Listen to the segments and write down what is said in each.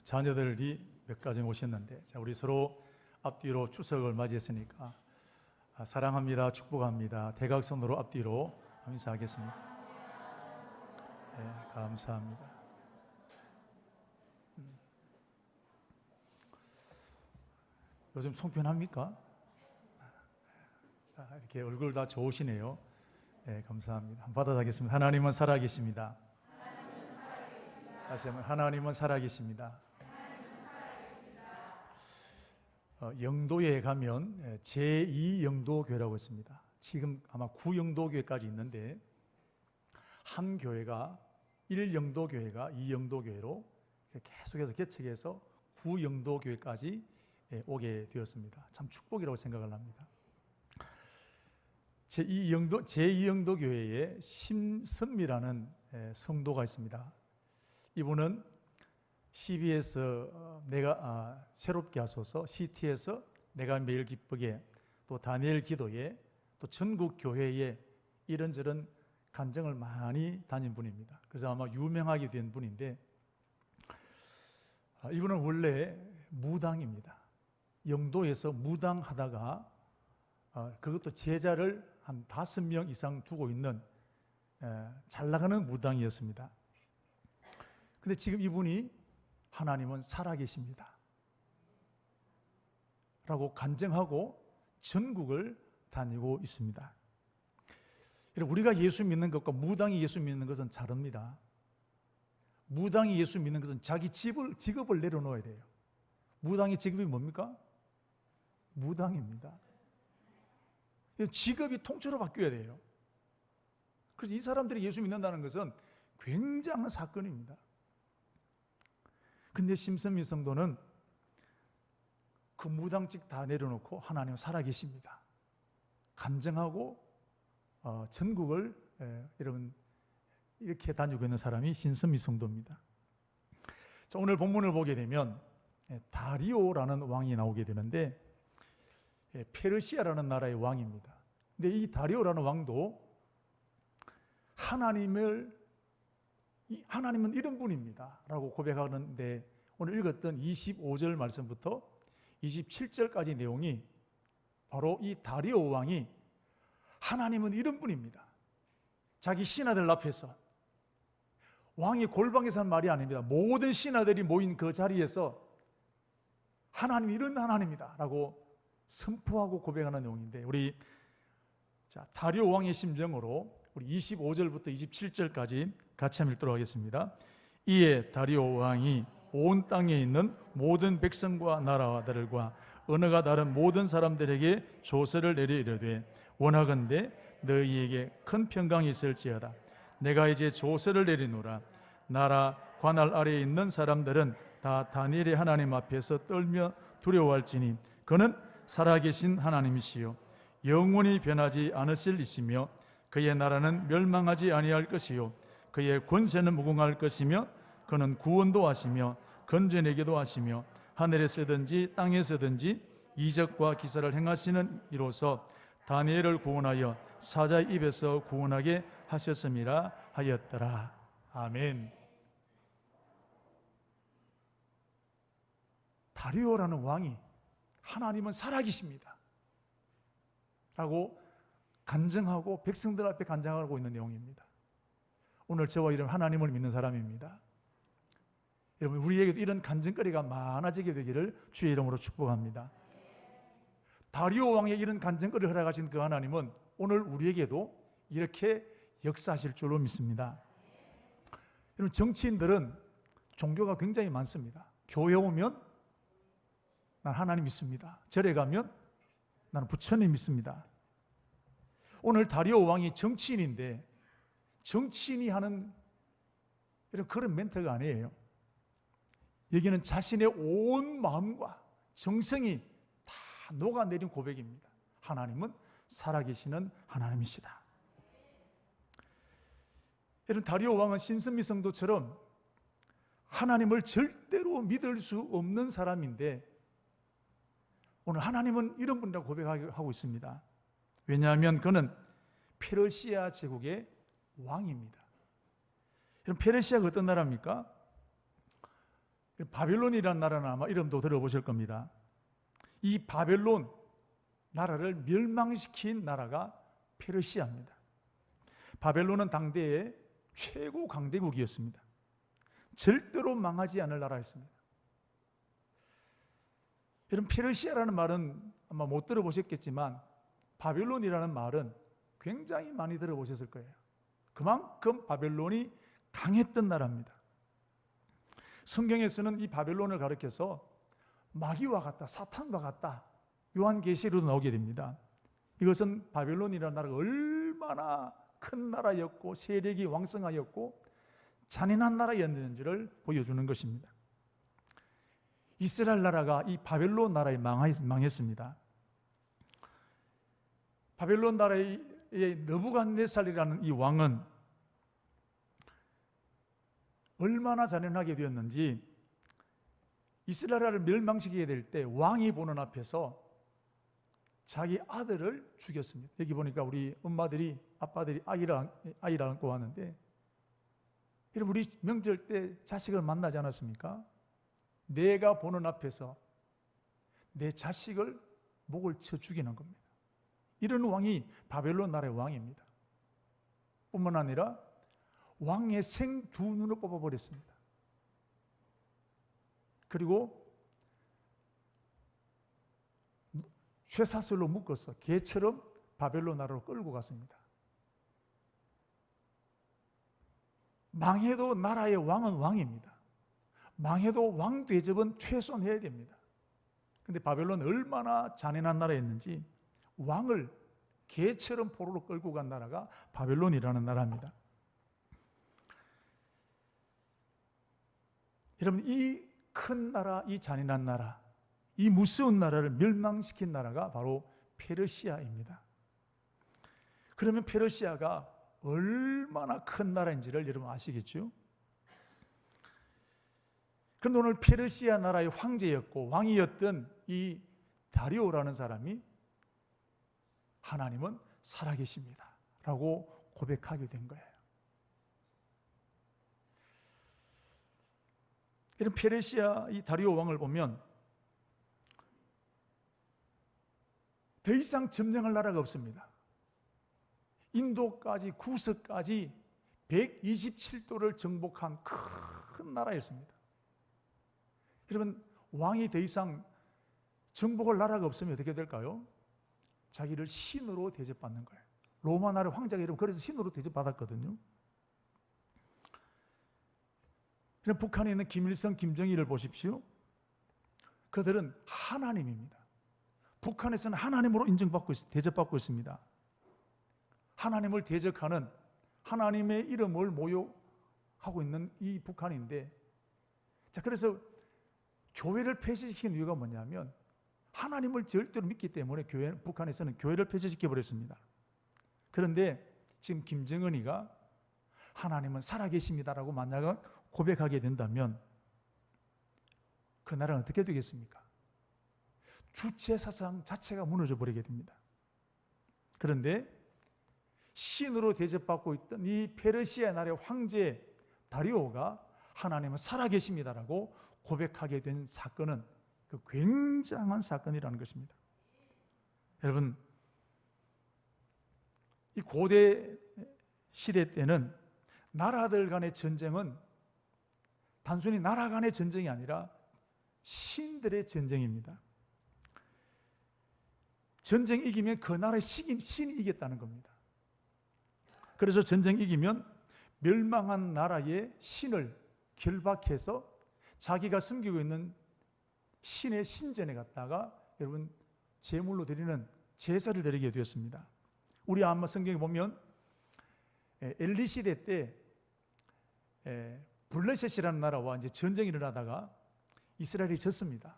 자녀들이 몇 가정 오셨는데, 자, 우리 서로 앞뒤로 추석을 맞이했으니까 사랑합니다, 축복합니다, 대각선으로 앞뒤로 인사하겠습니다. 네, 감사합니다. 요즘 송편합니까? 이렇게 얼굴 다 좋으시네요. 네, 감사합니다. 받아가겠습니다. 하나님은 살아계십니다. 다시 한번, 하나님은 살아계십니다. 영도에 가면 제2영도교회라고 있습니다. 지금 아마 9영도교회까지 있는데, 한 교회가 1영도교회가 2영도교회로 계속해서 개척해서 9영도교회까지 오게 되었습니다. 참 축복이라고 생각을 합니다. 제2영도교회에 심선미라는 성도가 있습니다. 이분은 CBS 내가 새롭게 하소서, CT에서 내가 매일 기쁘게, 또 다니엘 기도에, 또 전국 교회에 이런저런 간증을 많이 다닌 분입니다. 그래서 아마 유명하게 된 분인데, 이분은 원래 무당입니다. 영도에서 무당하다가 그것도 제자를 한 5명 이상 두고 있는 잘 나가는 무당이었습니다. 근데 지금 이분이 하나님은 살아계십니다 라고 간증하고 전국을 다니고 있습니다. 우리가 예수 믿는 것과 무당이 예수 믿는 것은 다릅니다. 무당이 예수 믿는 것은 자기 직업을 내려놓아야 돼요. 무당의 직업이 뭡니까? 무당입니다. 직업이 통째로 바뀌어야 돼요. 그래서 이 사람들이 예수 믿는다는 것은 굉장한 사건입니다. 근데 심선미 성도는 그 무당직 다 내려놓고 하나님 살아계십니다 간증하고 전국을 여러분 이렇게 다니고 있는 사람이 심선미 성도입니다. 자, 오늘 본문을 보게 되면 다리오라는 왕이 나오게 되는데, 페르시아라는 나라의 왕입니다. 근데 이 다리오라는 왕도 하나님은 이런 분입니다 라고 고백하는데, 오늘 읽었던 25절 말씀부터 27절까지 내용이 바로 이 다리오 왕이 하나님은 이런 분입니다, 자기 신하들 앞에서, 왕이 골방에서 한 말이 아닙니다. 모든 신하들이 모인 그 자리에서 하나님이 이런 하나님이다 라고 선포하고 고백하는 내용인데, 우리 다리오 왕의 심정으로 우리 25절부터 27절까지 같이 한번 읽도록 하겠습니다. 이에 다리오 왕이 온 땅에 있는 모든 백성과 나라들과 언어가 다른 모든 사람들에게 조서를 내려 이르되, 원하건대 너희에게 큰 평강이 있을지어다. 내가 이제 조서를 내리노라. 나라 관할 아래에 있는 사람들은 다 다니엘의 하나님 앞에서 떨며 두려워할지니 그는 살아계신 하나님이시요 영원히 변하지 않으실 이시며, 그의 나라는 멸망하지 아니할 것이요 그의 권세는 무궁할 것이며, 그는 구원도 하시며 건져내기도 하시며 하늘에 서든지 땅에 서든지 이적과 기사를 행하시는 이로서 다니엘을 구원하여 사자의 입에서 구원하게 하셨음이라 하였더라. 아멘. 다리오라는 왕이 하나님은 살아계십니다 라고 간증하고 백성들 앞에 간증하고 있는 내용입니다. 오늘 저와 이런 하나님을 믿는 사람입니다. 여러분, 우리에게도 이런 간증거리가 많아지게 되기를 주의 이름으로 축복합니다. 다리오 왕의 이런 간증거리를 허락하신 그 하나님은 오늘 우리에게도 이렇게 역사하실 줄로 믿습니다. 여러분, 정치인들은 종교가 굉장히 많습니다. 교회 오면 난 하나님 믿습니다. 절에 가면 나는 부처님 믿습니다. 오늘 다리오 왕이 정치인인데, 정치인이 하는 이런 그런 멘트가 아니에요. 여기는 자신의 온 마음과 정성이 다 녹아내린 고백입니다. 하나님은 살아계시는 하나님이시다. 이런 다리오 왕은 심선미 성도처럼 하나님을 절대로 믿을 수 없는 사람인데, 오늘 하나님은 이런 분이라고 고백하고 있습니다. 왜냐하면 그는 페르시아 제국의 왕입니다. 여러분, 페르시아가 어떤 나라입니까? 바벨론이라는 나라는 아마 이름도 들어보실 겁니다. 이 바벨론 나라를 멸망시킨 나라가 페르시아입니다. 바벨론은 당대의 최고 강대국이었습니다. 절대로 망하지 않을 나라였습니다. 여러분, 페르시아라는 말은 아마 못 들어보셨겠지만 바벨론이라는 말은 굉장히 많이 들어보셨을 거예요. 그만큼 바벨론이 강했던 나라입니다. 성경에서는 이 바벨론을 가리켜서 마귀와 같다, 사탄과 같다, 요한계시록으로 나오게 됩니다. 이것은 바벨론이라는 나라가 얼마나 큰 나라였고 세력이 왕성하였고 잔인한 나라였는지를 보여주는 것입니다. 이스라엘 나라가 이 바벨론 나라에 망했습니다. 바벨론 나라의 느부갓네살이라는 이 왕은 얼마나 잔인하게 되었는지, 이스라엘을 멸망시키게 될 때 왕이 보는 앞에서 자기 아들을 죽였습니다. 여기 보니까 우리 엄마들이, 아빠들이 아이를 안고 왔는데, 여러분, 우리 명절 때 자식을 만나지 않았습니까? 내가 보는 앞에서 내 자식을 목을 쳐 죽이는 겁니다. 이런 왕이 바벨론 나라의 왕입니다. 뿐만 아니라 왕의 생 두 눈을 뽑아버렸습니다. 그리고 쇠사슬로 묶어서 개처럼 바벨론 나라로 끌고 갔습니다. 망해도 나라의 왕은 왕입니다. 망해도 왕 대접은 최소한 해야 됩니다. 그런데 바벨론은 얼마나 잔인한 나라였는지 왕을 개처럼 포로로 끌고 간 나라가 바벨론이라는 나라입니다. 여러분, 이 큰 나라, 이 잔인한 나라, 이 무서운 나라를 멸망시킨 나라가 바로 페르시아입니다. 그러면 페르시아가 얼마나 큰 나라인지를 여러분 아시겠죠? 그런데 오늘 페르시아 나라의 황제였고 왕이었던 이 다리오라는 사람이 하나님은 살아계십니다 라고 고백하게 된 거예요. 이런 페르시아 이 다리오 왕을 보면 더 이상 점령할 나라가 없습니다. 인도까지 구석까지 127도를 정복한 큰 나라였습니다. 여러분, 왕이 더 이상 정복할 나라가 없으면 어떻게 될까요? 자기를 신으로 대접받는 거예요. 로마 나라 황제가 이러면 그래서 신으로 대접받았거든요. 그럼 북한에 있는 김일성, 김정일을 보십시오. 그들은 하나님입니다. 북한에서는 하나님으로 인정받고 대접받고 있습니다. 하나님을 대적하는, 하나님의 이름을 모욕하고 있는 이 북한인데, 자, 그래서 교회를 폐쇄시킨 이유가 뭐냐면 하나님을 절대로 믿기 때문에 북한에서는 교회를 폐쇄시켜 버렸습니다. 그런데 지금 김정은이가 하나님은 살아계십니다라고 만약에 고백하게 된다면 그 나라는 어떻게 되겠습니까? 주체 사상 자체가 무너져 버리게 됩니다. 그런데 신으로 대접받고 있던 이 페르시아 나라의 황제 다리오가 하나님은 살아계십니다라고 고백하게 된 사건은 그 굉장한 사건이라는 것입니다. 여러분, 이 고대 시대 때는 나라들 간의 전쟁은 단순히 나라 간의 전쟁이 아니라 신들의 전쟁입니다. 전쟁 이기면 그 나라의 신이 이겼다는 겁니다. 그래서 전쟁 이기면 멸망한 나라의 신을 결박해서 자기가 섬기고 있는 신의 신전에 갔다가 여러분 제물로 드리는 제사를 드리게 되었습니다. 우리 아마 성경에 보면 엘리 시대 때 블레셋이라는 나라와 이제 전쟁이 일어나다가 이스라엘이 졌습니다.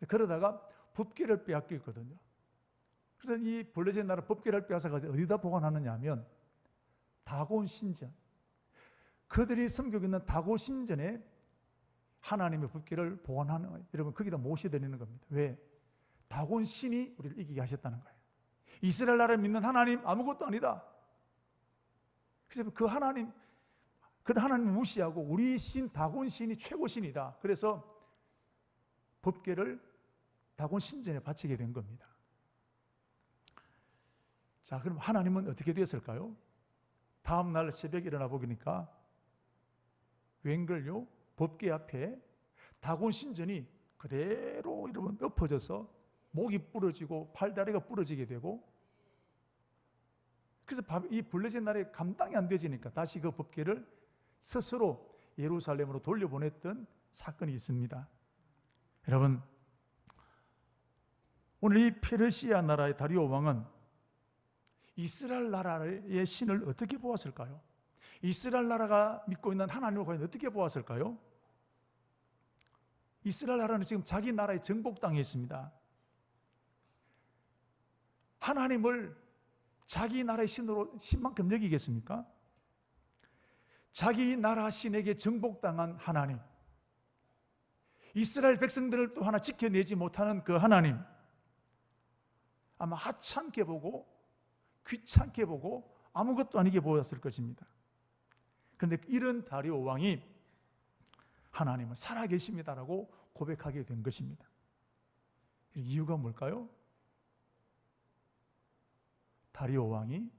그러다가 법궤를 빼앗겼거든요. 그래서 이 블레셋 나라 법궤를 빼앗아서 어디다 보관하느냐 하면 다곤 신전, 그들이 섬기고 있는 다곤 신전에 하나님의 법궤를 보관하는 거예요. 여러분, 거기다 모셔드리는 겁니다. 왜? 다곤 신이 우리를 이기게 하셨다는 거예요. 이스라엘 나라를 믿는 하나님 아무것도 아니다. 그래서 그 그런 하나님을 무시하고 우리 신 다곤 신이 최고 신이다. 그래서 법궤를 다곤 신전에 바치게 된 겁니다. 자, 그럼 하나님은 어떻게 되었을까요? 다음 날 새벽에 일어나 보니까 웬걸요? 법궤 앞에 다곤 신전이 그대로 여러분 엎어져서 목이 부러지고 팔다리가 부러지게 되고, 그래서 이 블레셋 나라에 감당이 안 되지니까 다시 그 법궤를 스스로 예루살렘으로 돌려보냈던 사건이 있습니다. 여러분, 오늘 이 페르시아 나라의 다리오 왕은 이스라엘 나라의 신을 어떻게 보았을까요? 이스라엘 나라가 믿고 있는 하나님을 과연 어떻게 보았을까요? 이스라엘 나라는 지금 자기 나라의 정복 땅에 있습니다. 하나님을 자기 나라의 신만큼 여기겠습니까? 자기 나라 신에게 정복당한 하나님, 이스라엘 백성들을 또 하나 지켜내지 못하는 그 하나님, 아마 하찮게 보고 귀찮게 보고 아무것도 아니게 보였을 것입니다. 그런데 이런 다리오 왕이 하나님은 살아계십니다라고 고백하게 된 것입니다. 이유가 뭘까요? 다리오 왕이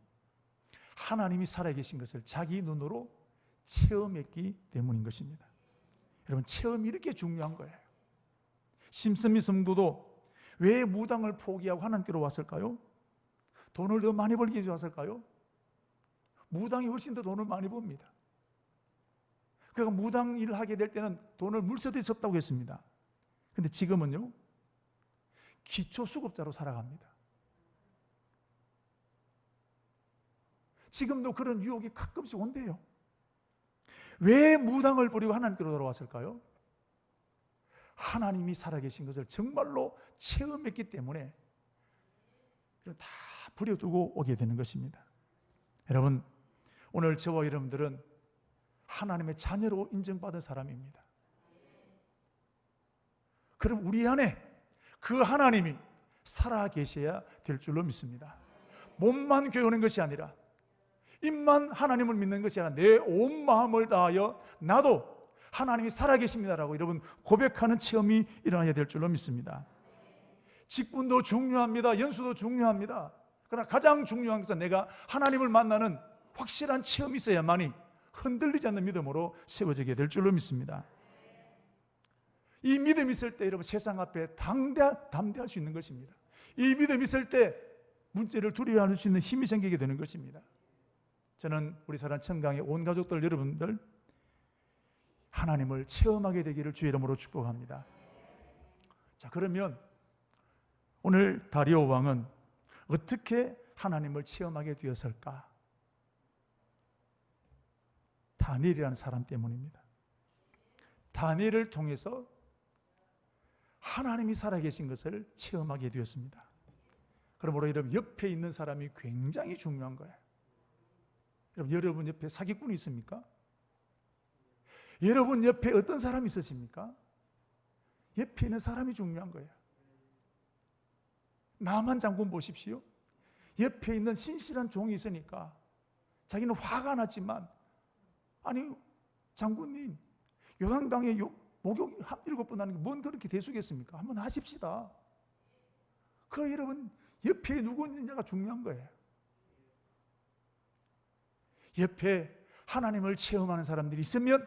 하나님이 살아계신 것을 자기 눈으로 체험했기 때문인 것입니다. 여러분, 체험이 이렇게 중요한 거예요. 심스미 성도도 왜 무당을 포기하고 하나님께로 왔을까요? 돈을 더 많이 벌기 위해서 왔을까요? 무당이 훨씬 더 돈을 많이 법니다. 그러니까 무당 일을 하게 될 때는 돈을 물세도 있었다고 했습니다. 근데 지금은요, 기초수급자로 살아갑니다. 지금도 그런 유혹이 가끔씩 온대요. 왜 무당을 버리고 하나님께로 돌아왔을까요? 하나님이 살아계신 것을 정말로 체험했기 때문에 다 버려두고 오게 되는 것입니다. 여러분, 오늘 저와 여러분들은 하나님의 자녀로 인정받은 사람입니다. 그럼 우리 안에 그 하나님이 살아계셔야 될 줄로 믿습니다. 몸만 교회 오는 것이 아니라, 입만 하나님을 믿는 것이 아니라 내 온 마음을 다하여 나도 하나님이 살아계십니다라고 여러분 고백하는 체험이 일어나야 될 줄로 믿습니다. 직분도 중요합니다. 연수도 중요합니다. 그러나 가장 중요한 것은 내가 하나님을 만나는 확실한 체험이 있어야만이 흔들리지 않는 믿음으로 세워지게 될 줄로 믿습니다. 이 믿음이 있을 때 여러분 세상 앞에 담대할 수 있는 것입니다. 이 믿음이 있을 때 문제를 두려워할 수 있는 힘이 생기게 되는 것입니다. 저는 우리 사랑 청강의 온 가족들 여러분들 하나님을 체험하게 되기를 주의 이름으로 축복합니다. 자, 그러면 오늘 다리오 왕은 어떻게 하나님을 체험하게 되었을까? 다니엘이라는 사람 때문입니다. 다니엘을 통해서 하나님이 살아계신 것을 체험하게 되었습니다. 그러므로 여러분 옆에 있는 사람이 굉장히 중요한 거예요. 여러분 옆에 사기꾼이 있습니까? 여러분 옆에 어떤 사람이 있으십니까? 옆에 있는 사람이 중요한 거예요. 나만 장군 보십시오. 옆에 있는 신실한 종이 있으니까 자기는 화가 났지만, 아니 장군님 요단강에 목욕 7번 하는 게 뭔 그렇게 대수겠습니까? 한번 하십시다. 그 여러분 옆에 누구 있느냐가 중요한 거예요. 옆에 하나님을 체험하는 사람들이 있으면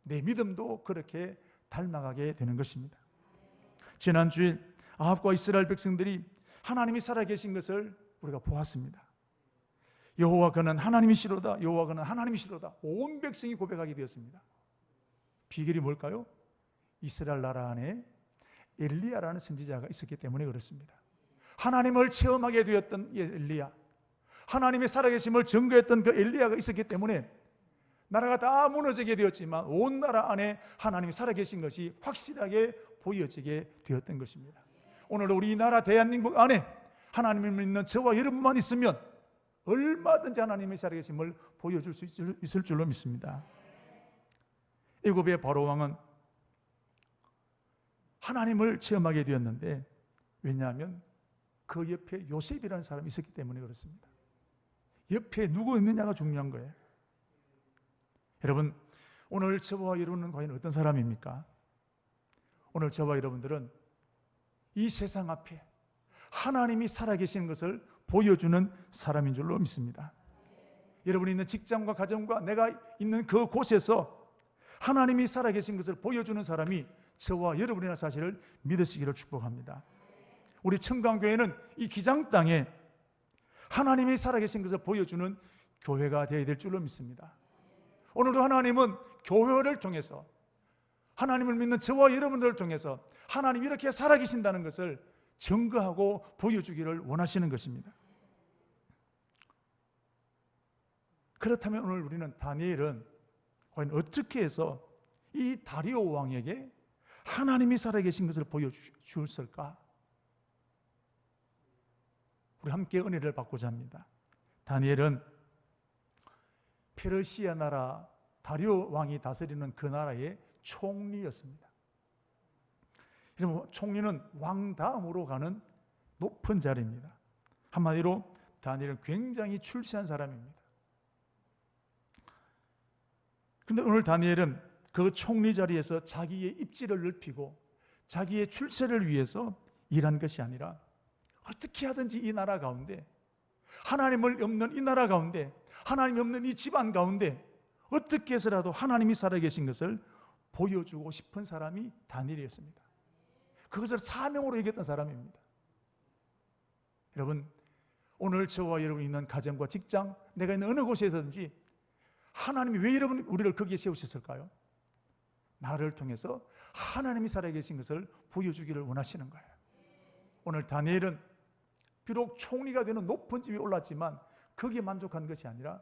내 믿음도 그렇게 닮아가게 되는 것입니다. 지난주에 아합과 이스라엘 백성들이 하나님이 살아계신 것을 우리가 보았습니다. 여호와 그는 하나님이시로다, 여호와 그는 하나님이시로다, 온 백성이 고백하게 되었습니다. 비결이 뭘까요? 이스라엘 나라 안에 엘리야라는 선지자가 있었기 때문에 그렇습니다. 하나님을 체험하게 되었던 엘리야, 하나님의 살아계심을 증거했던 그 엘리야가 있었기 때문에 나라가 다 무너지게 되었지만 온 나라 안에 하나님이 살아계신 것이 확실하게 보여지게 되었던 것입니다. 오늘 우리 나라 대한민국 안에 하나님을 믿는 저와 여러분만 있으면 얼마든지 하나님의 살아계심을 보여줄 수 있을 줄로 믿습니다. 애굽의 바로 왕은 하나님을 체험하게 되었는데, 왜냐하면 그 옆에 요셉이라는 사람이 있었기 때문에 그렇습니다. 옆에 누구 있느냐가 중요한 거예요. 여러분, 오늘 저와 여러분은 과연 어떤 사람입니까? 오늘 저와 여러분들은 이 세상 앞에 하나님이 살아계시는 것을 보여주는 사람인 줄로 믿습니다. 여러분이 있는 직장과 가정과 내가 있는 그 곳에서 하나님이 살아계신 것을 보여주는 사람이 저와 여러분이라는 사실을 믿으시기를 축복합니다. 우리 청강교회는 이 기장 땅에 하나님이 살아계신 것을 보여주는 교회가 되어야 될 줄로 믿습니다. 오늘도 하나님은 교회를 통해서, 하나님을 믿는 저와 여러분들을 통해서 하나님이 이렇게 살아계신다는 것을 증거하고 보여주기를 원하시는 것입니다. 그렇다면 오늘 우리는 다니엘은 과연 어떻게 해서 이 다리오 왕에게 하나님이 살아계신 것을 보여주었을까? 우리 함께 은혜를 받고자 합니다. 다니엘은 페르시아 나라 다리오 왕이 다스리는 그 나라의 총리였습니다. 여러분, 총리는 왕 다음으로 가는 높은 자리입니다. 한마디로 다니엘은 굉장히 출세한 사람입니다. 그런데 오늘 다니엘은 그 총리 자리에서 자기의 입지를 넓히고 자기의 출세를 위해서 일한 것이 아니라 어떻게 하든지 이 나라 가운데, 하나님을 없는 이 나라 가운데, 하나님이 없는 이 집안 가운데 어떻게 해서라도 하나님이 살아계신 것을 보여주고 싶은 사람이 다니엘이었습니다. 그것을 사명으로 여겼던 사람입니다. 여러분, 오늘 저와 여러분이 있는 가정과 직장, 내가 있는 어느 곳에서든지 하나님이 왜 여러분 우리를 거기에 세우셨을까요? 나를 통해서 하나님이 살아계신 것을 보여주기를 원하시는 거예요. 오늘 다니엘은 비록 총리가 되는 높은 집에 올랐지만 거기에 만족한 것이 아니라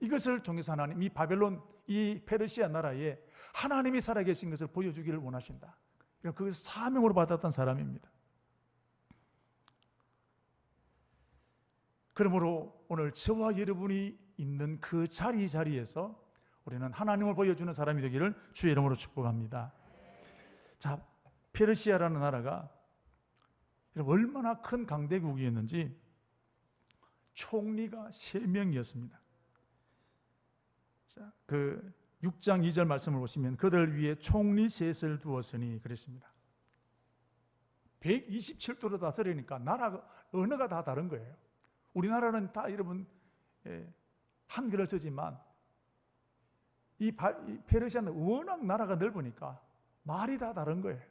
이것을 통해서 하나님, 이 바벨론, 이 페르시아 나라에 하나님이 살아계신 것을 보여주기를 원하신다. 그것을 사명으로 받았던 사람입니다. 그러므로 오늘 저와 여러분이 있는 그 자리에서 우리는 하나님을 보여주는 사람이 되기를 주의 이름으로 축복합니다. 자, 페르시아라는 나라가 얼마나 큰 강대국이었는지 총리가 3명이었습니다. 자, 그 6장 2절 말씀을 보시면 그들 위에 총리 셋을 두었으니 그랬습니다. 127도로 다스리니까 나라 언어가 다 다른 거예요. 우리나라는 다 여러분 한글을 쓰지만 이 페르시아는 워낙 나라가 넓으니까 말이 다 다른 거예요.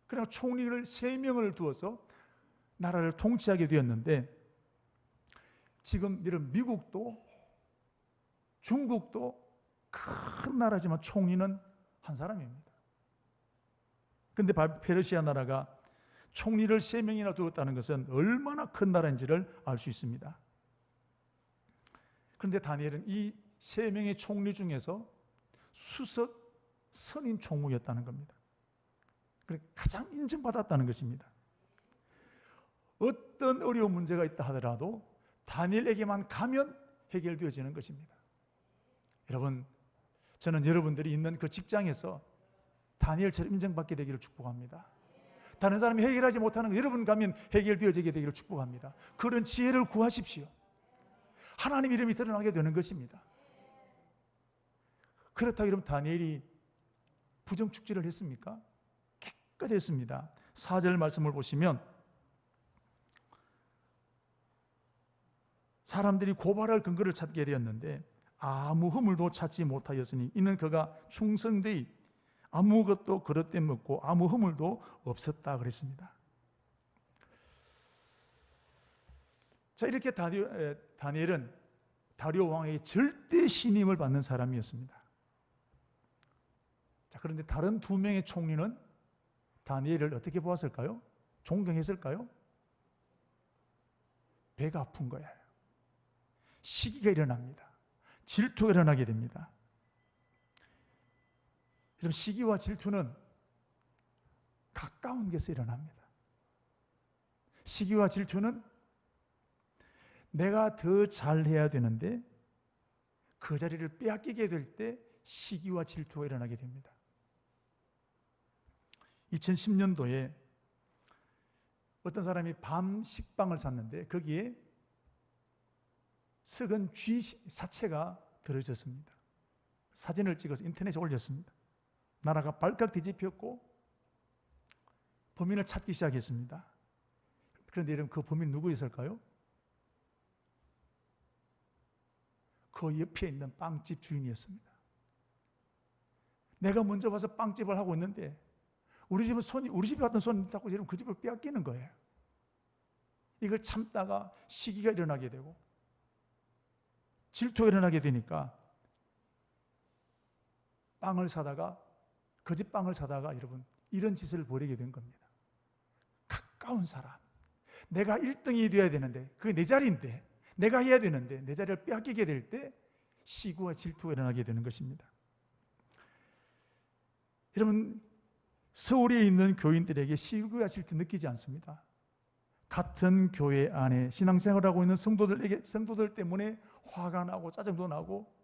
그냥 총리를 3명을 두어서 나라를 통치하게 되었는데, 지금 이런 미국도 중국도 큰 나라지만 총리는 한 사람입니다. 그런데 페르시아 나라가 총리를 3명이나 두었다는 것은 얼마나 큰 나라인지를 알 수 있습니다. 그런데 다니엘은 이 3명의 총리 중에서 수석 선임 총무였다는 겁니다. 가장 인정받았다는 것입니다. 어떤 어려운 문제가 있다 하더라도 다니엘에게만 가면 해결되어지는 것입니다. 여러분, 저는 여러분들이 있는 그 직장에서 다니엘처럼 인정받게 되기를 축복합니다. 다른 사람이 해결하지 못하는 거 여러분 가면 해결되어지게 되기를 축복합니다. 그런 지혜를 구하십시오. 하나님 이름이 드러나게 되는 것입니다. 그렇다고 그러면 다니엘이 부정축지를 했습니까? 깨끗했습니다. 4절 말씀을 보시면 사람들이 고발할 근거를 찾게 되었는데 아무 허물도 찾지 못하였으니 이는 그가 충성되이 아무것도 그릇돼 먹고 아무 허물도 없었다 그랬습니다. 자, 이렇게 다니엘은 다리오 왕의 절대 신임을 받는 사람이었습니다. 자, 그런데 다른 2명의 총리는 다니엘을 어떻게 보았을까요? 존경했을까요? 배가 아픈 거예요. 시기가 일어납니다. 질투가 일어나게 됩니다. 여러분, 시기와 질투는 가까운 데서 일어납니다. 시기와 질투는 내가 더 잘해야 되는데 그 자리를 빼앗기게 될 때 시기와 질투가 일어나게 됩니다. 2010년도에 어떤 사람이 밤 식빵을 샀는데 거기에 썩은 쥐 사체가 들어있었습니다. 사진을 찍어서 인터넷에 올렸습니다. 나라가 발칵 뒤집혔고 범인을 찾기 시작했습니다. 그런데 여러분, 그 범인 누구였을까요? 그 옆에 있는 빵집 주인이었습니다. 내가 먼저 와서 빵집을 하고 있는데 우리 집에 왔던 손님 자꾸 여러분 그 집을 빼앗기는 거예요. 이걸 참다가 시기가 일어나게 되고 질투가 일어나게 되니까 그 집 빵을 사다가 여러분 이런 짓을 벌이게 된 겁니다. 가까운 사람, 내가 1등이 되어야 되는데 그게 내 자리인데 내가 해야 되는데 내 자리를 빼앗기게 될 때 시기와 질투가 일어나게 되는 것입니다. 여러분, 서울에 있는 교인들에게 시기와 질투 느끼지 않습니다. 같은 교회 안에 신앙생활을 하고 있는 성도들 때문에 화가 나고 짜증도 나고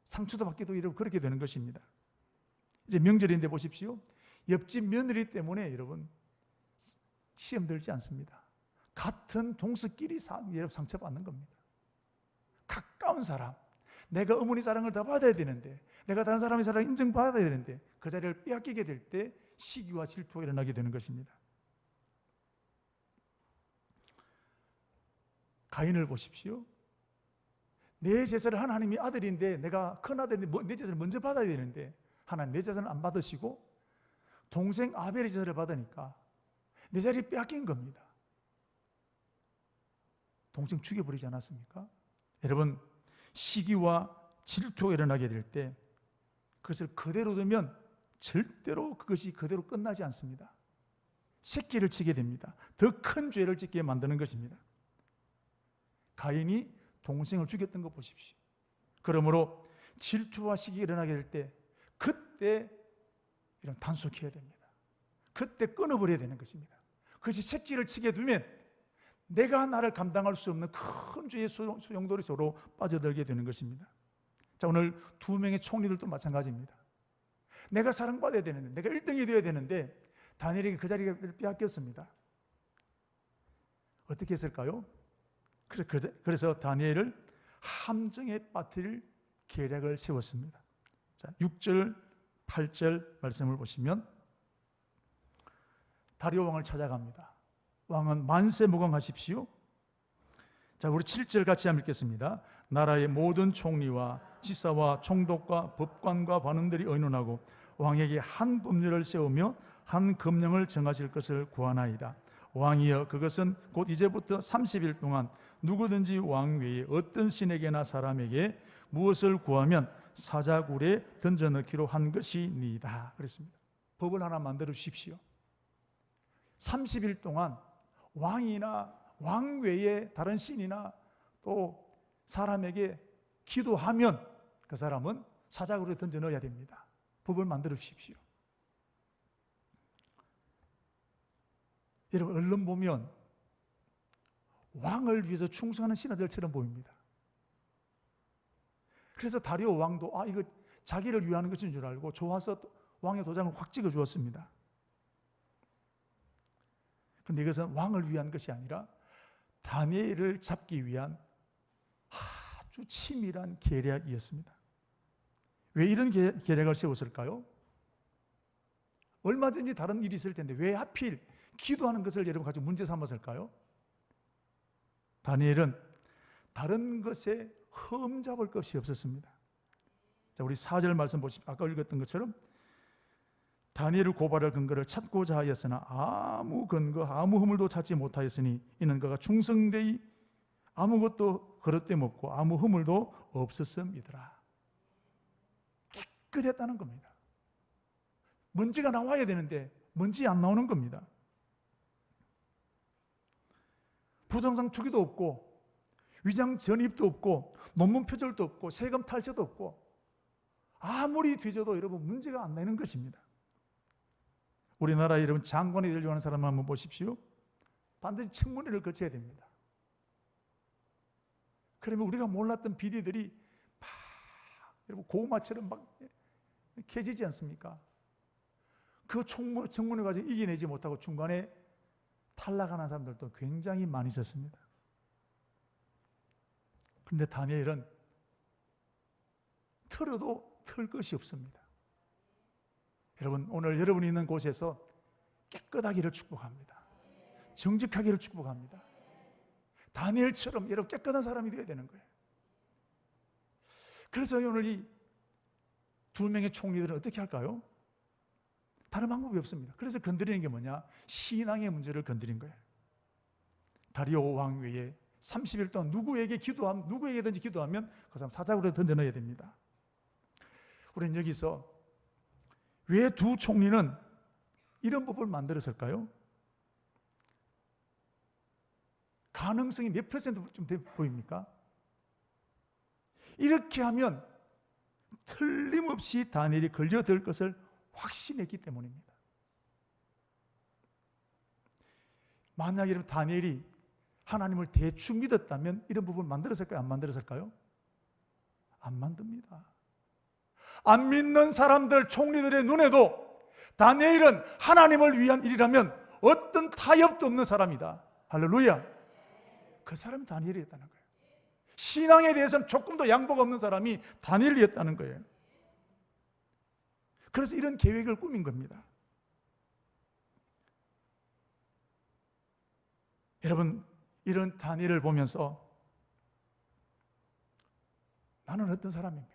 상처도 받기도 이러고 그렇게 되는 것입니다. 이제 명절인데 보십시오. 옆집 며느리 때문에 여러분 시험 들지 않습니다. 같은 동서끼리 상처받는 겁니다. 가까운 사람, 내가 어머니 사랑을 더 받아야 되는데 내가 다른 사람의 사랑을 인정받아야 되는데 그 자리를 빼앗기게 될 때 시기와 질투가 일어나게 되는 것입니다. 가인을 보십시오. 내 제사를 하나님이 아들인데 내가 큰 아들인데 내 제사를 먼저 받아야 되는데 하나님 내 제사는 안 받으시고 동생 아벨의 제사를 받으니까 내 자리에 빼앗긴 겁니다. 동생 죽여버리지 않았습니까? 여러분, 시기와 질투가 일어나게 될 때 그것을 그대로 두면 절대로 그것이 그대로 끝나지 않습니다. 새끼를 치게 됩니다. 더 큰 죄를 짓게 만드는 것입니다. 가인이 동생을 죽였던 거 보십시오. 그러므로 질투와 시기가 일어나게 될 때 그때 이런 단속해야 됩니다. 그때 끊어버려야 되는 것입니다. 그것이 새끼를 치게 두면 내가 나를 감당할 수 없는 큰 죄의 소용돌이 서로 빠져들게 되는 것입니다. 자, 오늘 두 명의 총리들도 마찬가지입니다. 내가 사랑받아야 되는데 내가 1등이 되어야 되는데 다니엘에게 그 자리가 빼앗겼습니다. 어떻게 했을까요? 그래서 다니엘을 함정에 빠뜨릴 계략을 세웠습니다. 자, 6절, 8절 말씀을 보시면 다리오 왕을 찾아갑니다. 왕은 만세 무강하십시오. 자, 우리 7절 같이 한번 읽겠습니다. 나라의 모든 총리와 지사와 총독과 법관과 관원들이 의논하고 왕에게 한 법률을 세우며 한 금령을 정하실 것을 구하나이다. 왕이여, 그것은 곧 이제부터 30일 동안 누구든지 왕 외에 어떤 신에게나 사람에게 무엇을 구하면 사자굴에 던져넣기로 한 것이니이다. 그랬습니다. 법을 하나 만들어 주십시오. 30일 동안 왕이나 왕 외에 다른 신이나 또 사람에게 기도하면 그 사람은 사자굴에 던져 넣어야 됩니다. 법을 만들어 주십시오. 여러분, 언론 보면 왕을 위해서 충성하는 신하들처럼 보입니다. 그래서 다리오 왕도 이거 자기를 위하는 것인 줄 알고 좋아서 왕의 도장을 확 찍어 주었습니다. 그런데 이것은 왕을 위한 것이 아니라 다니엘을 잡기 위한 아주 치밀한 계략이었습니다. 왜 이런 계략을 세웠을까요? 얼마든지 다른 일이 있을 텐데 왜 하필 기도하는 것을 여러분 가지고 문제 삼았을까요? 다니엘은 다른 것에 흠잡을 것이 없었습니다. 자, 우리 4절 말씀 보십시오. 아까 읽었던 것처럼 다니엘을 고발할 근거를 찾고자 하였으나 아무 근거, 아무 허물도 찾지 못하였으니 이는 그가 충성되이 아무것도 거릇됨 없고 아무 허물도 없었음이더라. 깨끗했다는 겁니다. 먼지가 나와야 되는데 먼지 안 나오는 겁니다. 부동산 투기도 없고 위장 전입도 없고 논문 표절도 없고 세금 탈세도 없고 아무리 뒤져도 여러분 문제가 안 나는 것입니다. 우리나라 여러분 장관이 되려고 하는 사람을 한번 보십시오. 반드시 청문회를 거쳐야 됩니다. 그러면 우리가 몰랐던 비리들이 막 여러분 고구마처럼 막 캐지지 않습니까? 그 청문회 과정 이겨내지 못하고 중간에 탈락하는 사람들도 굉장히 많이 있었습니다. 그런데 다니엘은 틀어도 틀 것이 없습니다. 여러분, 오늘 여러분이 있는 곳에서 깨끗하기를 축복합니다. 정직하기를 축복합니다. 다니엘처럼 여러분 깨끗한 사람이 되어야 되는 거예요. 그래서 오늘 이 두 명의 총리들은 어떻게 할까요? 다른 방법이 없습니다. 그래서 건드리는 게 뭐냐? 신앙의 문제를 건드린 거예요. 다리오 왕 외에 30일 동안 누구에게든지 기도하면 그 사람 사자굴에 던져넣어야 됩니다. 우리는 여기서 왜 두 총리는 이런 법을 만들었을까요? 가능성이 몇 퍼센트 좀 보입니까? 이렇게 하면 틀림없이 다니엘이 걸려들 것을 확신했기 때문입니다. 만약에 다니엘이 하나님을 대충 믿었다면 이런 부분을 만들었을까요? 안 만들었을까요? 안 만듭니다. 안 믿는 사람들, 총리들의 눈에도 다니엘은 하나님을 위한 일이라면 어떤 타협도 없는 사람이다. 할렐루야. 그 사람은 다니엘이었다는 거예요. 신앙에 대해서는 조금도 양보가 없는 사람이 다니엘이었다는 거예요. 그래서 이런 계획을 꾸민 겁니다. 여러분, 이런 다니엘을 보면서 나는 어떤 사람입니까?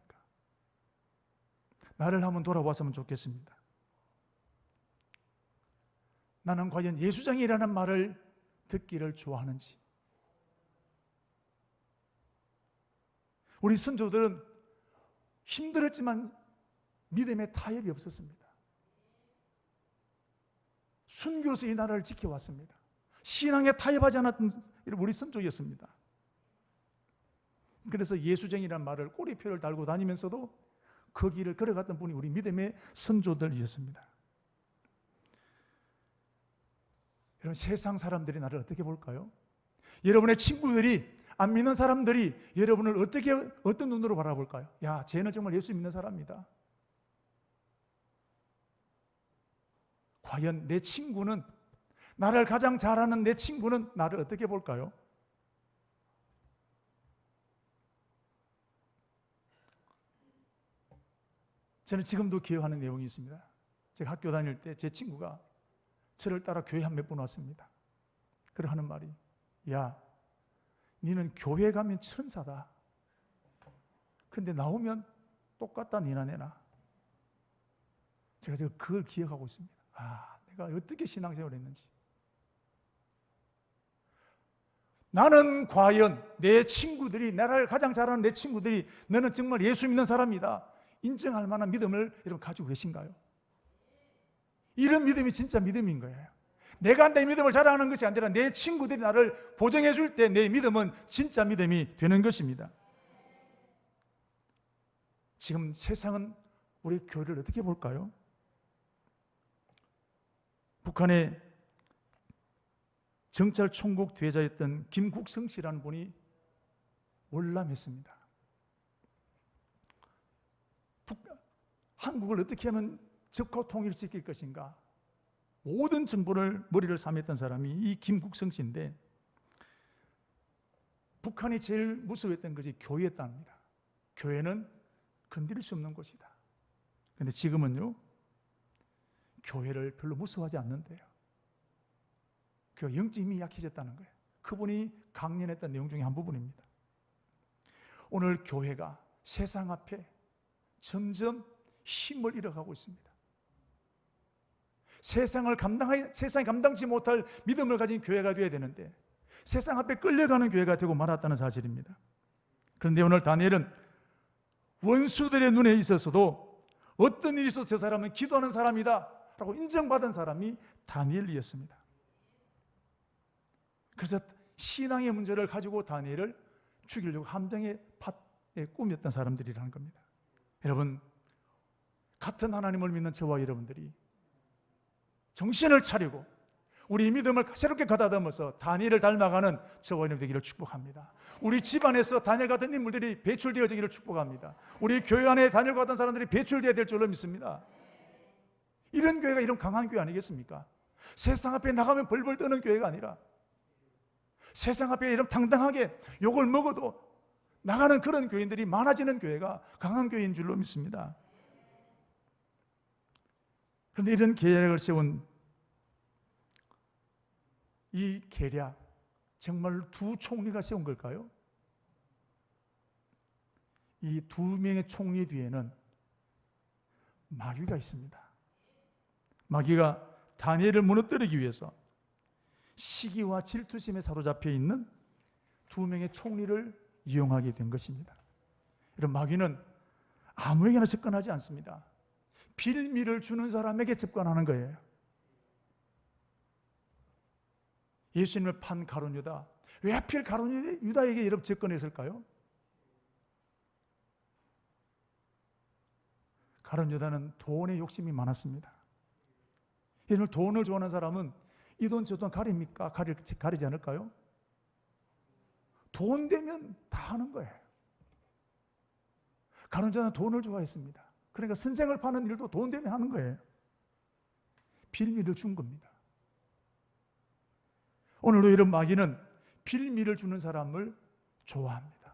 나를 한번 돌아봤으면 좋겠습니다. 나는 과연 예수장이라는 말을 듣기를 좋아하는지. 우리 선조들은 힘들었지만 믿음의 타협이 없었습니다. 순교해서 이 나라를 지켜왔습니다. 신앙에 타협하지 않았던 우리 선조였습니다. 그래서 예수쟁이라는 말을 꼬리표를 달고 다니면서도 그 길을 걸어갔던 분이 우리 믿음의 선조들이었습니다. 여러분, 세상 사람들이 나를 어떻게 볼까요? 여러분의 친구들이, 안 믿는 사람들이 여러분을 어떤 눈으로 바라볼까요? 야, 쟤는 정말 예수 믿는 사람이다. 과연 내 친구는, 나를 가장 잘 아는 내 친구는 나를 어떻게 볼까요? 저는 지금도 기억하는 내용이 있습니다. 제가 학교 다닐 때 제 친구가 저를 따라 교회 한 몇 번 왔습니다. 그러 하는 말이, 야, 니는 교회 가면 천사다. 근데 나오면 똑같다, 니나 내나. 제가 지금 그걸 기억하고 있습니다. 아, 내가 어떻게 신앙생활을 했는지. 나는 과연 내 친구들이, 나를 가장 잘 아는 내 친구들이 너는 정말 예수 믿는 사람이다 인정할 만한 믿음을 여러분 가지고 계신가요? 이런 믿음이 진짜 믿음인 거예요. 내가 내 믿음을 자랑하는 것이 아니라 내 친구들이 나를 보정해 줄 때 내 믿음은 진짜 믿음이 되는 것입니다. 지금 세상은 우리 교회를 어떻게 볼까요? 북한의 정찰 총국 대자였던 김국성 씨라는 분이 월남했습니다. 한국을 어떻게 하면 적고 통일시킬 것인가, 모든 정보를 머리를 삼했던 사람이 이 김국성 씨인데, 북한이 제일 무서워했던 것이 교회였답니다. 교회는 건드릴 수 없는 곳이다. 그런데 지금은요, 교회를 별로 무서워하지 않는데요. 그 영적 힘이 약해졌다는 거예요. 그분이 강연했던 내용 중에 한 부분입니다. 오늘 교회가 세상 앞에 점점 힘을 잃어가고 있습니다. 세상이 감당치 못할 믿음을 가진 교회가 되어야 되는데 세상 앞에 끌려가는 교회가 되고 말았다는 사실입니다. 그런데 오늘 다니엘은 원수들의 눈에 있어서도 어떤 일이 있어도 저 사람은 기도하는 사람이다 라고 인정받은 사람이 다니엘이었습니다. 그래서 신앙의 문제를 가지고 다니엘을 죽이려고 함정의 밭에 꾸몄던 사람들이라는 겁니다. 여러분, 같은 하나님을 믿는 저와 여러분들이 정신을 차리고 우리 믿음을 새롭게 가다듬어서 다니엘을 닮아가는 저와 여러분 되기를 축복합니다. 우리 집안에서 다니엘 같은 인물들이 배출되어지기를 축복합니다. 우리 교회 안에 다니엘과 같은 사람들이 배출되어야 될 줄로 믿습니다. 이런 교회가 이런 강한 교회 아니겠습니까? 세상 앞에 나가면 벌벌 떠는 교회가 아니라 세상 앞에 이런 당당하게 욕을 먹어도 나가는 그런 교인들이 많아지는 교회가 강한 교회인 줄로 믿습니다. 그런데 이런 계략을 세운 이 계략, 정말 두 총리가 세운 걸까요? 이 두 명의 총리 뒤에는 마귀가 있습니다. 마귀가 다니엘을 무너뜨리기 위해서 시기와 질투심에 사로잡혀 있는 두 명의 총리를 이용하게 된 것입니다. 이런 마귀는 아무에게나 접근하지 않습니다. 빌미를 주는 사람에게 접근하는 거예요. 예수님을 판 가룟 유다, 왜 하필 가룟 유다에게 이렇게 접근했을까요? 가룟 유다는 돈에 욕심이 많았습니다. 이런 돈을 좋아하는 사람은 이 돈 저 돈 가립니까? 가리지 않을까요? 돈 되면 다 하는 거예요. 가룟 유다는 돈을 좋아했습니다. 그러니까 선생을 파는 일도 돈 되면 하는 거예요. 빌미를 준 겁니다. 오늘도 이런 마귀는 빌미를 주는 사람을 좋아합니다.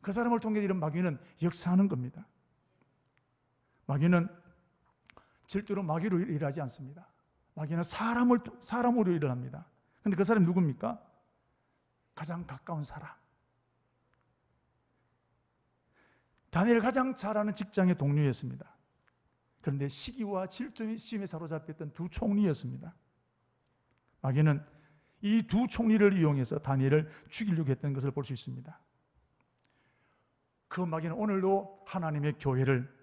그 사람을 통해 이런 마귀는 역사하는 겁니다. 마귀는 절대로 마귀로 일하지 않습니다. 마귀는 사람으로 일을 합니다. 그런데 그 사람이 누굽니까? 가장 가까운 사람. 다니엘을 가장 잘 아는 직장의 동료였습니다. 그런데 시기와 질투심에 사로잡혔던 두 총리였습니다. 마귀는 이 두 총리를 이용해서 다니엘을 죽이려고 했던 것을 볼 수 있습니다. 그 마귀는 오늘도 하나님의 교회를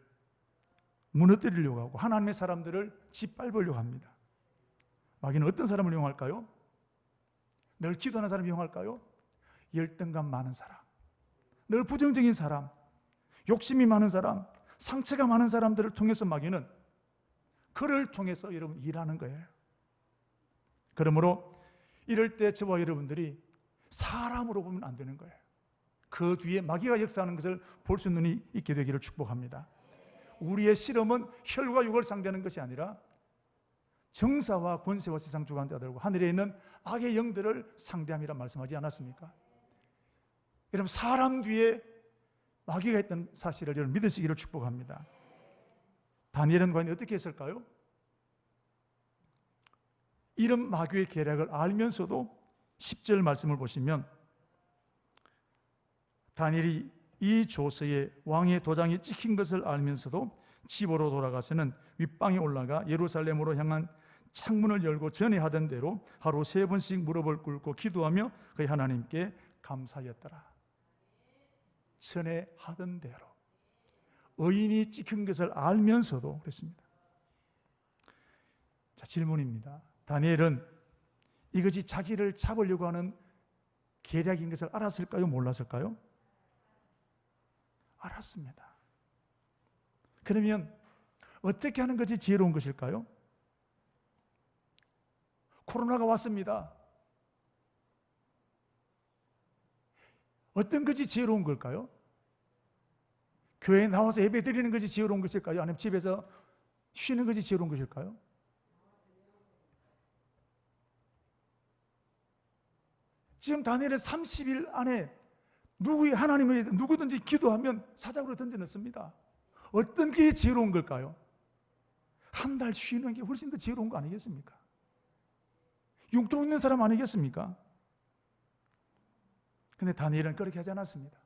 무너뜨리려고 하고 하나님의 사람들을 짓밟으려고 합니다. 마귀는 어떤 사람을 이용할까요? 늘 기도하는 사람을 이용할까요? 열등감 많은 사람, 늘 부정적인 사람, 욕심이 많은 사람, 상처가 많은 사람들을 통해서 마귀는 그를 통해서 여러분 일하는 거예요. 그러므로 이럴 때 저와 여러분들이 사람으로 보면 안 되는 거예요. 그 뒤에 마귀가 역사하는 것을 볼 수 있는 눈이 있게 되기를 축복합니다. 우리의 실험은 혈과 육을 상대하는 것이 아니라 정사와 권세와 세상 주관자들과 하늘에 있는 악의 영들을 상대함이라 말씀하지 않았습니까? 여러분, 사람 뒤에 마귀가 있던 사실을 여러분 믿으시기를 축복합니다. 다니엘은 과연 어떻게 했을까요? 이런 마귀의 계략을 알면서도 10절 말씀을 보시면 다니엘이 이 조서에 왕의 도장이 찍힌 것을 알면서도 집으로 돌아가서는 윗방에 올라가 예루살렘으로 향한 창문을 열고 전에 하던 대로 하루 3번씩 무릎을 꿇고 기도하며 그의 하나님께 감사하였더라. 전에 하던 대로 의인이 찍힌 것을 알면서도 그랬습니다. 자, 질문입니다. 다니엘은 이것이 자기를 잡으려고 하는 계략인 것을 알았을까요? 몰랐을까요? 알았습니다. 그러면 어떻게 하는 것이 지혜로운 것일까요? 코로나가 왔습니다. 어떤 것이 지혜로운 걸까요? 교회에 나와서 예배 드리는 것이 지혜로운 것일까요? 아니면 집에서 쉬는 것이 지혜로운 것일까요? 지금 다니엘은 30일 안에 하나님의 누구든지 기도하면 사자굴에 던져넣습니다. 어떤 게 지혜로운 걸까요? 한 달 쉬는 게 훨씬 더 지혜로운 거 아니겠습니까? 융통 있는 사람 아니겠습니까? 근데 다니엘은 그렇게 하지 않았습니다.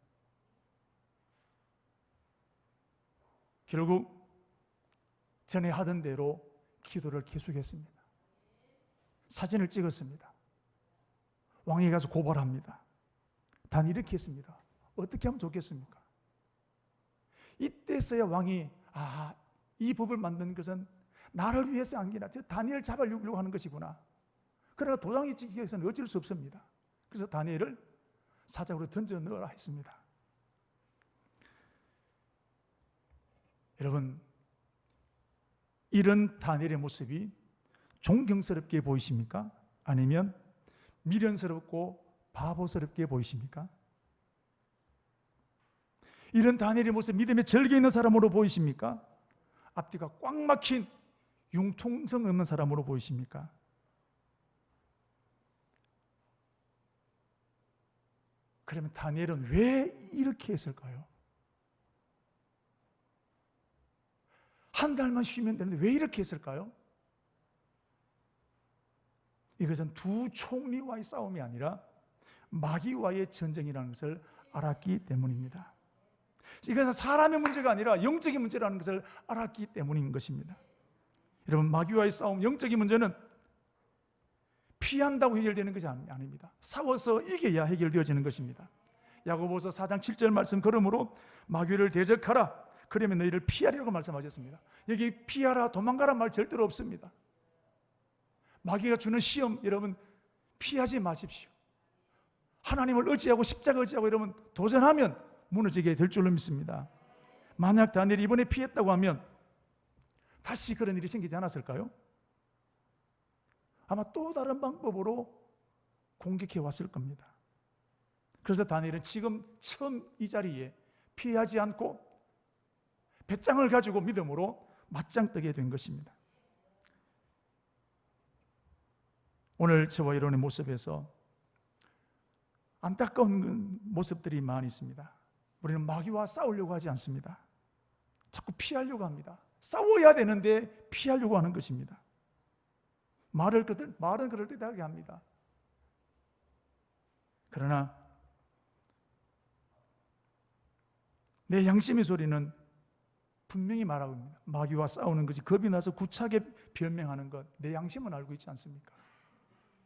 결국 전에 하던 대로 기도를 계속했습니다. 사진을 찍었습니다. 왕에게 가서 고발합니다. 다니엘이 이렇게 했습니다. 어떻게 하면 좋겠습니까? 이때서야 왕이 이 법을 만든 것은 나를 위해서 한 게 아니라 저 다니엘을 잡으려고 하는 것이구나. 그러나 도장이 찍히기 위해서는 어쩔 수 없습니다. 그래서 다니엘을 사자굴에 던져 넣으라 했습니다. 여러분, 이런 다니엘의 모습이 존경스럽게 보이십니까? 아니면 미련스럽고 바보스럽게 보이십니까? 이런 다니엘의 모습 믿음에 절개 있는 사람으로 보이십니까? 앞뒤가 꽉 막힌 융통성 없는 사람으로 보이십니까? 그러면 다니엘은 왜 이렇게 했을까요? 한 달만 쉬면 되는데 왜 이렇게 했을까요? 이것은 두 총리와의 싸움이 아니라 마귀와의 전쟁이라는 것을 알았기 때문입니다. 이것은 사람의 문제가 아니라 영적인 문제라는 것을 알았기 때문인 것입니다. 여러분, 마귀와의 싸움, 영적인 문제는 피한다고 해결되는 것이 아닙니다. 싸워서 이겨야 해결되어지는 것입니다. 야고보서 4장 7절 말씀, 그러므로 마귀를 대적하라, 그러면 너희를 피하리라고 말씀하셨습니다. 여기 피하라, 도망가란 말 절대로 없습니다. 마귀가 주는 시험, 여러분 피하지 마십시오. 하나님을 의지하고 십자가 의지하고 여러분 도전하면 무너지게 될 줄로 믿습니다. 만약 다니엘이 이번에 피했다고 하면 다시 그런 일이 생기지 않았을까요? 아마 또 다른 방법으로 공격해 왔을 겁니다. 그래서 다니엘은 지금 처음 이 자리에 피하지 않고 배짱을 가지고 믿음으로 맞짱 뜨게 된 것입니다. 오늘 저와 여러분의 모습에서 안타까운 모습들이 많이 있습니다. 우리는 마귀와 싸우려고 하지 않습니다. 자꾸 피하려고 합니다. 싸워야 되는데 피하려고 하는 것입니다. 말은 그럴듯하게 합니다. 그러나 내 양심의 소리는 분명히 말하고 있습니다. 마귀와 싸우는 것이 겁이 나서 구차하게 변명하는 것, 내 양심은 알고 있지 않습니까?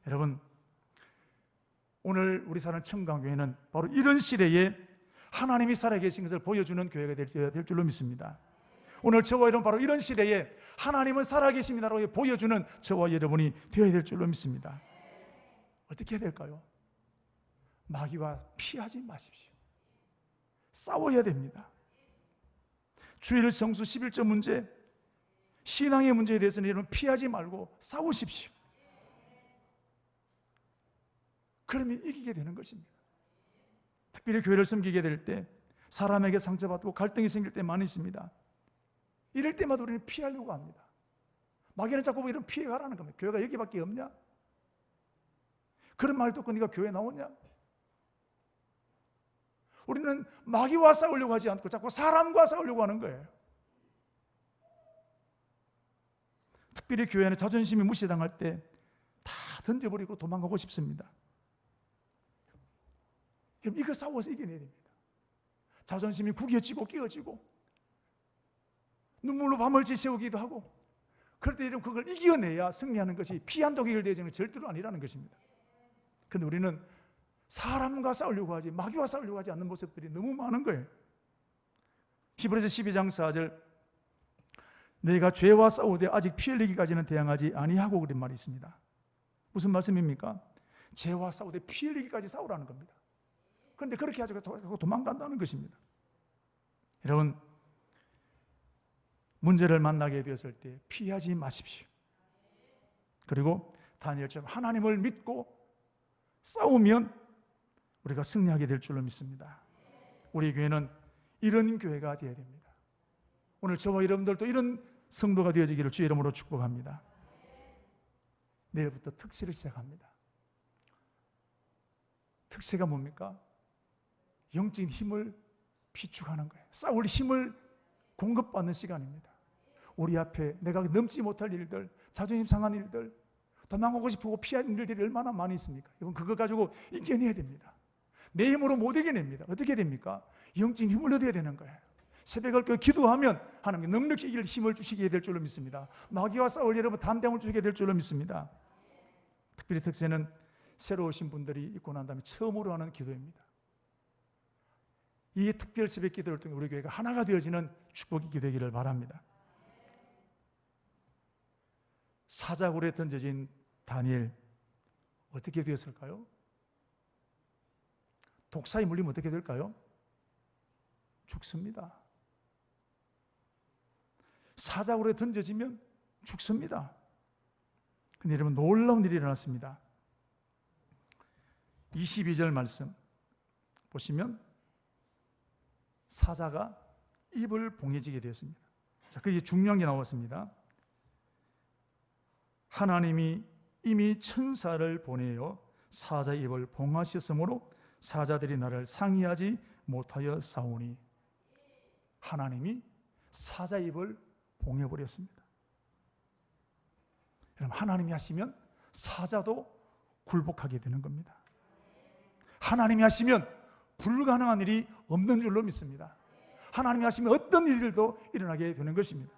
여러분, 오늘 우리 사는 청강교회는 바로 이런 시대에 하나님이 살아계신 것을 보여주는 교회가 될 줄로 믿습니다. 오늘 저와 여러분 바로 이런 시대에 하나님은 살아계십니다라고 보여주는 저와 여러분이 되어야 될 줄로 믿습니다. 어떻게 해야 될까요? 마귀와 피하지 마십시오. 싸워야 됩니다. 주일 성수 11조 문제, 신앙의 문제에 대해서는 여러분 피하지 말고 싸우십시오. 그러면 이기게 되는 것입니다. 특별히 교회를 섬기게 될 때 사람에게 상처받고 갈등이 생길 때 많이 있습니다. 이럴 때마다 우리는 피하려고 합니다. 마귀는 자꾸 이런 피해가라는 겁니다. 교회가 여기밖에 없냐? 그런 말 듣고 네가 교회 나오냐? 우리는 마귀와 싸우려고 하지 않고 자꾸 사람과 싸우려고 하는 거예요. 특별히 교회 안에 자존심이 무시당할 때 다 던져버리고 도망가고 싶습니다. 이거 싸워서 이겨내야 됩니다. 자존심이 구겨지고 끼어지고 눈물로 밤을 지새우기도 하고, 그럴 때 그걸 이겨내야 승리하는 것이 피한다고 해결되어지는 건 절대로 아니라는 것입니다. 그런데 우리는 사람과 싸우려고 하지 마귀와 싸우려고 하지 않는 모습들이 너무 많은 거예요. 히브리서 12장 4절, 내가 죄와 싸우되 아직 피 흘리기까지는 대항하지 아니하고, 그런 말이 있습니다. 무슨 말씀입니까? 죄와 싸우되 피 흘리기까지 싸우라는 겁니다. 그런데 그렇게 하지 않고 도망간다는 것입니다. 여러분, 문제를 만나게 되었을 때 피하지 마십시오. 그리고 다니엘처럼 하나님을 믿고 싸우면 우리가 승리하게 될 줄로 믿습니다. 우리 교회는 이런 교회가 되어야 됩니다. 오늘 저와 여러분들도 이런 성도가 되어지기를 주의 이름으로 축복합니다. 내일부터 특세를 시작합니다. 특세가 뭡니까? 영적인 힘을 비축하는 거예요. 싸울 힘을 공급받는 시간입니다. 우리 앞에 내가 넘지 못할 일들, 자존심 상한 일들, 도망가고 싶고 피하는 일들이 얼마나 많이 있습니까? 여러분, 그거 가지고 이겨내야 됩니다. 내 힘으로 못 이겨냅니다. 어떻게 됩니까? 영적인 힘을 얻어야 되는 거예요. 새벽을 깨어 기도하면 하나님이 넉넉히 이길 힘을 주시게 될 줄로 믿습니다. 마귀와 싸울 여러분 담대함을 주시게 될 줄로 믿습니다. 특별히 특세는 새로 오신 분들이 있고 난 다음에 처음으로 하는 기도입니다. 이 특별 새벽 기도를 통해 우리 교회가 하나가 되어지는 축복이 되기를 바랍니다. 사자굴에 던져진 다니엘, 어떻게 되었을까요? 독사에 물리면 어떻게 될까요? 죽습니다. 사자굴에 던져지면 죽습니다. 근데 여러분, 놀라운 일이 일어났습니다. 22절 말씀 보시면 사자가 입을 봉해지게 되었습니다. 자, 그게 중요한 게 나왔습니다. 하나님이 이미 천사를 보내어 사자 입을 봉하셨으므로 사자들이 나를 상의하지 못하여 싸우니. 하나님이 사자 입을 봉해버렸습니다. 여러분, 하나님이 하시면 사자도 굴복하게 되는 겁니다. 하나님이 하시면 불가능한 일이 없는 줄로 믿습니다. 하나님이 하시면 어떤 일들도 일어나게 되는 것입니다.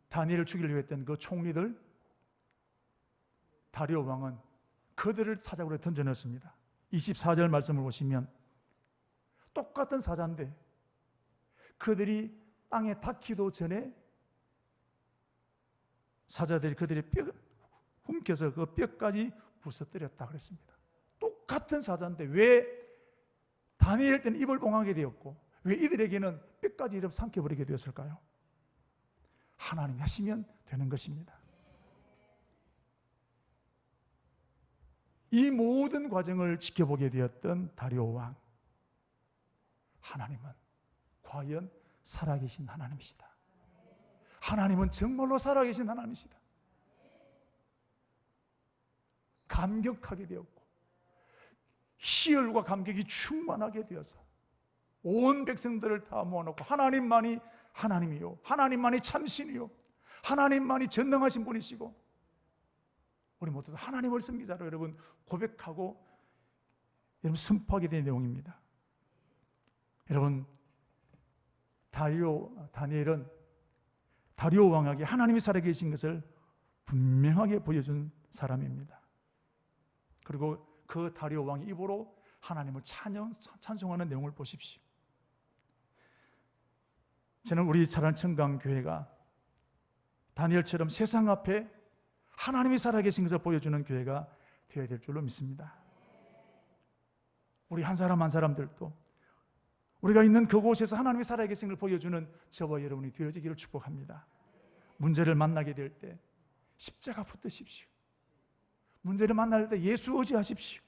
다니엘을 죽이려고 했던 그 총리들, 다리오 왕은 그들을 사자굴에 던져넣었습니다. 24절 말씀을 보시면 똑같은 사자인데 그들이 땅에 닿기도 전에 사자들이 그들의 뼈 훔켜서 그 뼈까지 부서뜨렸다 그랬습니다. 똑같은 사자인데 왜 다니엘 때는 입을 봉하게 되었고 왜 이들에게는 뼈까지 이렇게 삼켜버리게 되었을까요? 하나님이 하시면 되는 것입니다. 이 모든 과정을 지켜보게 되었던 다리오 왕, 하나님은 과연 살아계신 하나님이시다. 하나님은 정말로 살아계신 하나님이시다. 감격하게 되었고 희열과 감격이 충만하게 되어서 온 백성들을 다 모아놓고 하나님만이 하나님이요, 하나님만이 참신이요, 하나님만이 전능하신 분이시고 우리 모두 하나님을 섬기자로 여러분 고백하고 여러분 선포하게 된 내용입니다. 여러분, 다니엘은 다리오 왕에게 하나님이 살아계신 것을 분명하게 보여준 사람입니다. 그리고 그 다리오 왕의 입으로 하나님을 찬송하는 내용을 보십시오. 저는 우리 차란청강교회가 다니엘처럼 세상 앞에 하나님이 살아계신 것을 보여주는 교회가 되어야 될 줄로 믿습니다. 우리 한 사람 한 사람들도 우리가 있는 그곳에서 하나님이 살아계신 것을 보여주는 저와 여러분이 되어지기를 축복합니다. 문제를 만나게 될 때 십자가 붙드십시오. 문제를 만날 때 예수 의지하십시오.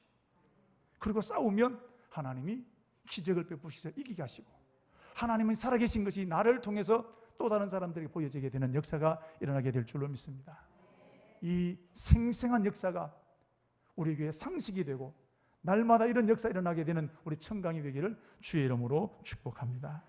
그리고 싸우면 하나님이 기적을 베푸시서 이기게 하시고 하나님은 살아계신 것이 나를 통해서 또 다른 사람들에게 보여지게 되는 역사가 일어나게 될 줄로 믿습니다. 이 생생한 역사가 우리 교회의 상식이 되고 날마다 이런 역사 일어나게 되는 우리 청강이 되기를 주의 이름으로 축복합니다.